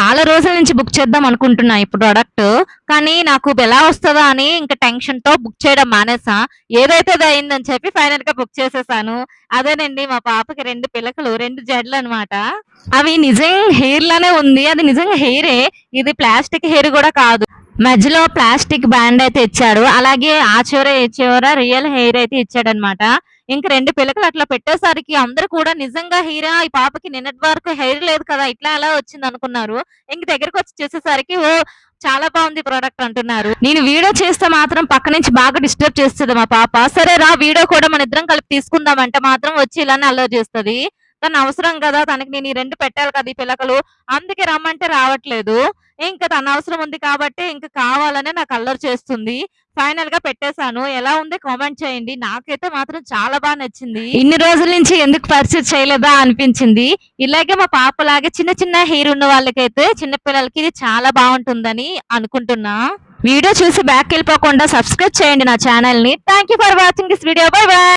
చాలా రోజుల నుంచి బుక్ చేద్దాం అనుకుంటున్నా ఈ ప్రొడక్ట్. కానీ నాకు ఎలా వస్తదా అని ఇంకా టెన్షన్‌తో బుక్ చేయడం మానేసా. ఏదైతే అది అయిందని చెప్పి ఫైనల్‌గా బుక్ చేసేసాను. అదేనండి మా పాపకి 2 పిలకలు, 2 జడలనమాట. అవి నిజం హెయిర్ లానే ఉంది. అది నిజంగా హెయిరే. ఇది ప్లాస్టిక్ హెయిర్ గూడా కాదు. మధ్యలో ప్లాస్టిక్ బ్యాండ్ అయితే ఇచ్చాడు. అలాగే ఆ చివర, ఈ చివర రియల్ హెయిర్ అయితే ఇచ్చాడనమాట. ఇంక 2 పిలకలు అట్లా పెట్టేసరికి అందరూ కూడా నిజంగా హెయిరా? ఈ పాపకి నిన్నటి వరకు హెయిర్ లేదు కదా! ఇట్లా ఎలా వచ్చిందనుకున్నారు. ఇంక దగ్గరకొచ్చి చూసేసరికి ఓహ్! చాలా బావుంది ప్రొడక్ట్ అంటున్నారు. నేను వీడియో చేస్తే మాత్రం పక్క నుంచి బాగా డిస్టర్బ్ చేస్తది మా పాప. సరే రా వీడియో కూడా మనిద్దరం కలిపి తీసుకుందాం అంటే మాత్రం వచ్చి ఇలానే అల్లరి చేస్తది. తను అవసరం గదా! తనకి నేను ఈ 2 పెట్టాలి కదా! ఈ పిలకలు. అందుకే రమ్మంటే రావట్లేదు. ఇంక తన అవసరం ఉంది కాబట్టి ఇంక కావాలనే నాకు అల్లరి చేస్తుంది. ఫైనల్‌గా పెట్టేసాను. ఎలా ఉంది కామెంట్ చేయండి. నాకైతే మాత్రం చాలా బా నచ్చింది. ఇన్ని రోజుల నుంచి ఎందుకు పర్చేజ్ చేయలేదా అనిపించింది. ఇలాగే మా పాపలాగే చిన్న చిన్న హెయిర్ ఉన్న వాళ్ళకైతే చిన్న పిల్లలకి ఇది చాలా బావుంటుందని అనుకుంటున్నా. వీడియో చూసి బ్యాక్‌కెళ్ళిపోకుండా సబ్స్క్రైబ్ చేయండి నా ఛానెల్‌ని. Thank you for watching this video. Bye by.